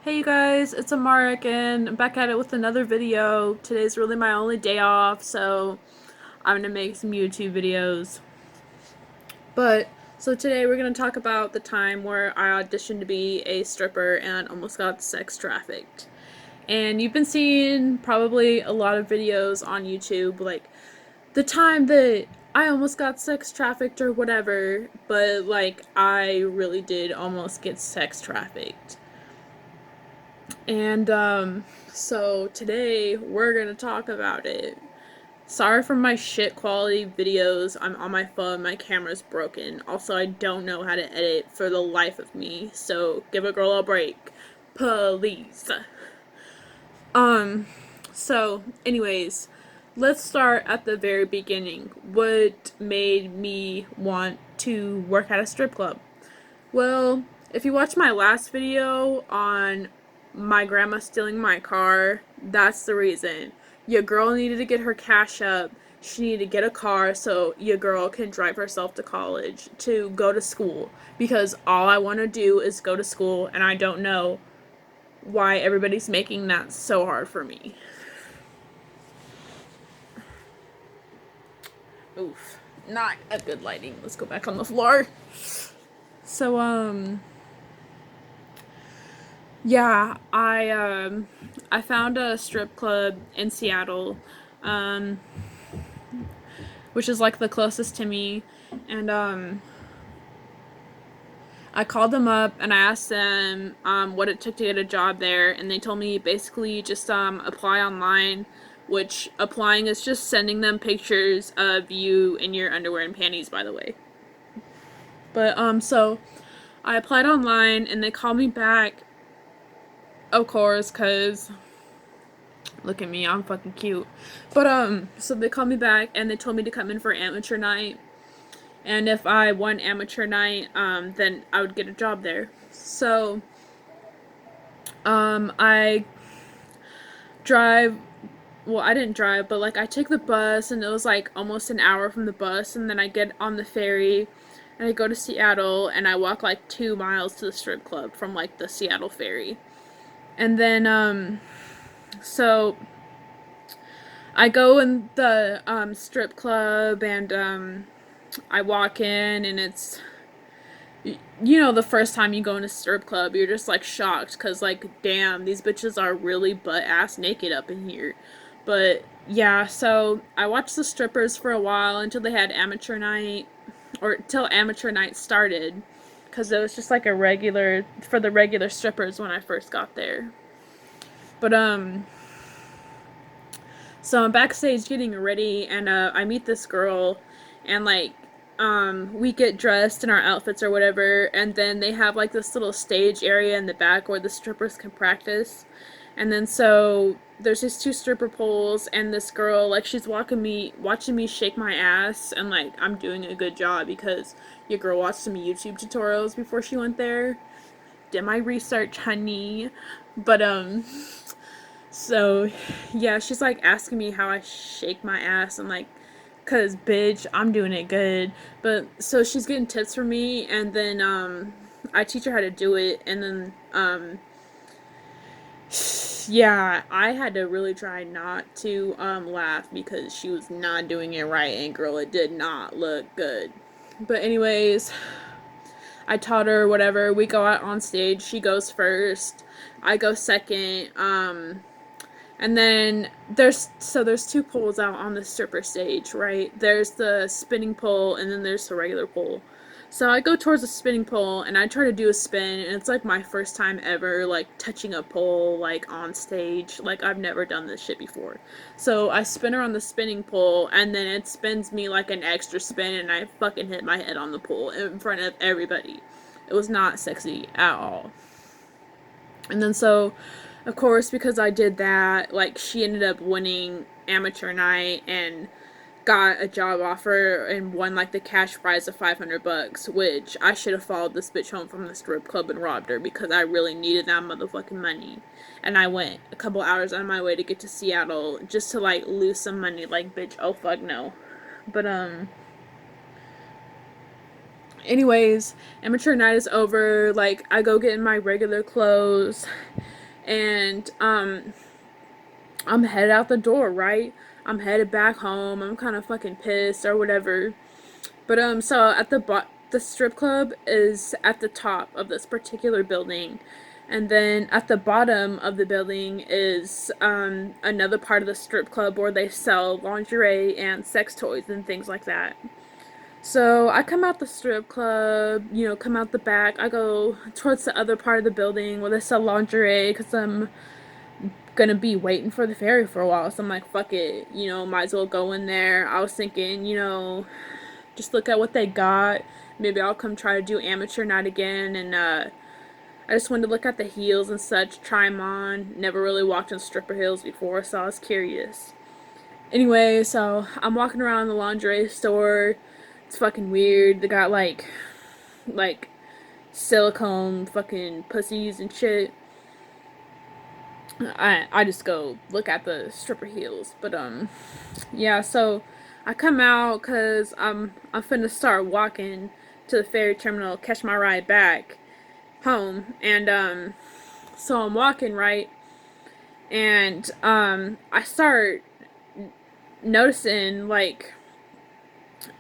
Hey you guys, it's Amarik and I'm back at it with another video. Today's really my only day off, so I'm gonna make some YouTube videos. So today we're gonna talk about the time where I auditioned to be a stripper and almost got sex trafficked. And you've been seeing probably a lot of videos on YouTube, like the time that I almost got sex trafficked or whatever, but like I really did almost get sex trafficked. And so today we're gonna talk about it. Sorry for my shit quality videos. I'm on my phone, my camera's broken. Also, I don't know how to edit for the life of me, so give a girl a break. Please. Um, anyways, let's start at the very beginning. What made me want to work at a strip club? Well, if you watch my last video on my grandma stealing my car, that's the reason. Your girl needed to get her cash up. She needed to get a car so your girl can drive herself to college, to go to school. Because all I want to do is go to school, and I don't know why everybody's making that so hard for me. Oof. Not a good lighting. Let's go back on the floor. So, yeah, I found a strip club in Seattle, um, which is like the closest to me, and I called them up and I asked them what it took to get a job there, and they told me basically just apply online, which applying is just sending them pictures of you in your underwear and panties, by the way. But so I applied online and they called me back, of course, cause look at me, I'm fucking cute. But so they called me back and they told me to come in for amateur night. And if I won amateur night, then I would get a job there. So I drive, well, I didn't drive, but like I took the bus and it was like almost an hour from the bus, and then I get on the ferry and I go to Seattle and I walk like 2 miles to the strip club from like the Seattle ferry. And then so I go in the strip club and I walk in and it's, you know, the first time you go in a strip club you're just like shocked because like damn, these bitches are really butt ass naked up in here. But yeah, so I watched the strippers for a while until they had amateur night, or till amateur night started, because it was just like a regular for the regular strippers when I first got there. But so I'm backstage getting ready, and I meet this girl, and like, we get dressed in our outfits or whatever, and then they have like this little stage area in the back where the strippers can practice. And then so there's these two stripper poles, and this girl, like, she's watching me shake my ass, and like, I'm doing a good job because your girl watched some YouTube tutorials before she went there. Did my research, honey. But so, yeah, she's like asking me how I shake my ass. I'm like, cause bitch, I'm doing it good. But so she's getting tips from me, and then I teach her how to do it, and then yeah, I had to really try not to laugh because she was not doing it right, and girl, it did not look good. But anyways, I taught her whatever. We go out on stage. She goes first. I go second. And then there's two poles out on the stripper stage, right? There's the spinning pole and then there's the regular pole. So I go towards the spinning pole and I try to do a spin, and it's like my first time ever like touching a pole like on stage. Like I've never done this shit before. So I spin her on the spinning pole and then it spins me like an extra spin, and I fucking hit my head on the pole in front of everybody. It was not sexy at all. And then so, of course, because I did that, like, she ended up winning amateur night and got a job offer and won like the cash prize of $500, which I should have followed this bitch home from the strip club and robbed her because I really needed that motherfucking money. And I went a couple hours on my way to get to Seattle just to like lose some money. Like, bitch, oh fuck no. But anyways, amateur night is over. Like, I go get in my regular clothes And I'm headed out the door, right? I'm headed back home. I'm kind of fucking pissed or whatever. But so at the strip club is at the top of this particular building, and then at the bottom of the building is another part of the strip club where they sell lingerie and sex toys and things like that. So I come out the strip club, come out the back. I go towards the other part of the building where they sell lingerie because I'm gonna be waiting for the ferry for a while. So I'm like, fuck it, might as well go in there. I was thinking, just look at what they got. Maybe I'll come try to do amateur night again. And I just wanted to look at the heels and such, try them on. Never really walked in stripper heels before, so I was curious. Anyway, so I'm walking around the lingerie store. It's fucking weird. They got like silicone fucking pussies and shit. I just go look at the stripper heels, but yeah. So I come out because I'm finna start walking to the ferry terminal, catch my ride back home, and so I'm walking right, and I start noticing like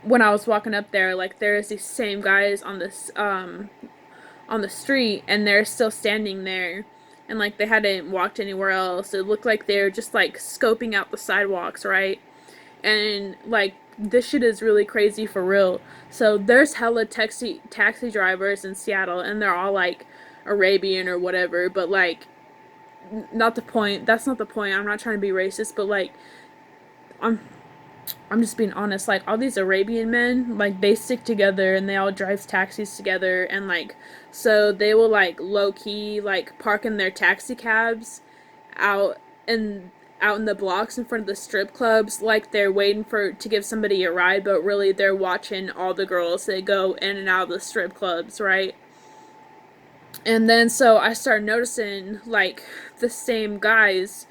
when I was walking up there, like there's these same guys on the street, and they're still standing there, and like they hadn't walked anywhere else. It looked like they're just like scoping out the sidewalks, right? And like this shit is really crazy for real. So there's hella taxi drivers in Seattle, and they're all like Arabian or whatever, but like not the point. That's not the point. I'm not trying to be racist, but like I'm I'm just being honest. Like all these Arabian men, like they stick together and they all drive taxis together, and like so they will like low key like park in their taxi cabs out in out in the blocks in front of the strip clubs, like they're waiting for to give somebody a ride, but really they're watching all the girls that go in and out of the strip clubs, right? And then so I started noticing like the same guys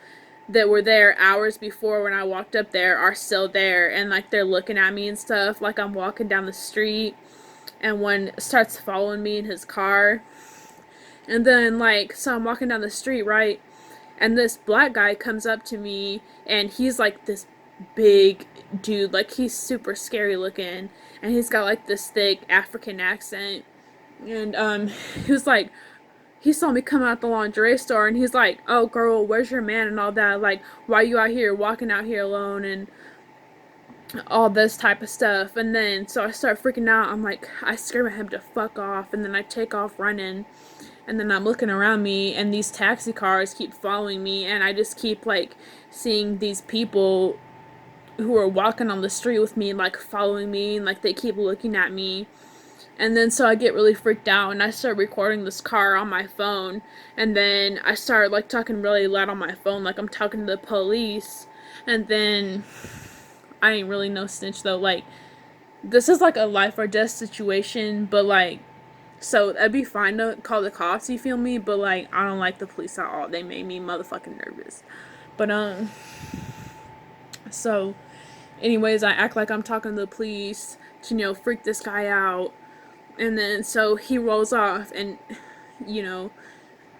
that were there hours before when I walked up there are still there, and like they're looking at me and stuff like I'm walking down the street, and one starts following me in his car. And then like so I'm walking down the street, right? And this black guy comes up to me, and he's like this big dude, like he's super scary looking, and he's got like this thick African accent. And he was like, he saw me come out the lingerie store, and he's like, "Oh, girl, where's your man and all that? Like, why are you out here walking out here alone and all this type of stuff?" And then so I start freaking out. I'm like, I scream at him to fuck off, and then I take off running. And then I'm looking around me, and these taxi cars keep following me, and I just keep like seeing these people who are walking on the street with me, like following me, and like they keep looking at me. And then so I get really freaked out, and I start recording this car on my phone. And then I start like talking really loud on my phone, like I'm talking to the police. And then I ain't really no snitch though. Like this is like a life or death situation, but like so that'd be fine to call the cops, you feel me? But like I don't like the police at all. They make me motherfucking nervous. But so anyways, I act like I'm talking to the police to freak this guy out. And then so he rolls off, and you know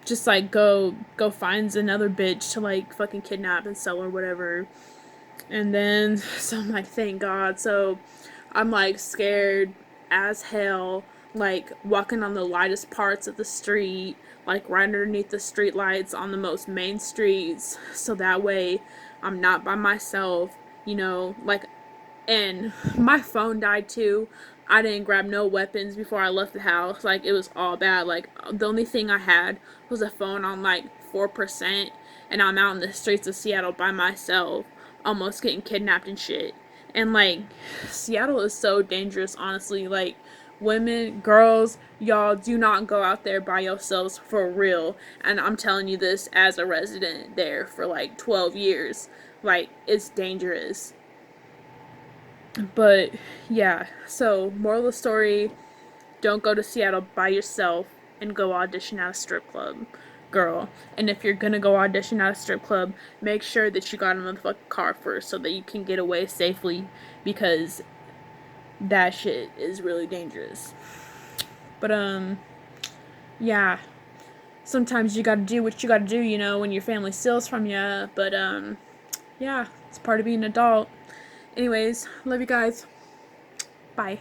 just like go finds another bitch to like fucking kidnap and sell or whatever. And then so I'm like, thank God. So I'm like scared as hell, like walking on the lightest parts of the street, like right underneath the street lights on the most main streets, so that way I'm not by myself, like. And my phone died too. I didn't grab no weapons before I left the house. Like it was all bad. Like the only thing I had was a phone on like 4%, and I'm out in the streets of Seattle by myself, almost getting kidnapped and shit. And like Seattle is so dangerous, honestly. Like women, girls, y'all do not go out there by yourselves for real. And I'm telling you this as a resident there for like 12 years. Like it's dangerous. But yeah, so moral of the story, don't go to Seattle by yourself and go audition at a strip club, girl. And if you're gonna go audition at a strip club, make sure that you got a motherfucking car first so that you can get away safely, because that shit is really dangerous. But yeah. sometimes you gotta do what you gotta do, you know, when your family steals from you. But, yeah, it's part of being an adult. Anyways, love you guys. Bye.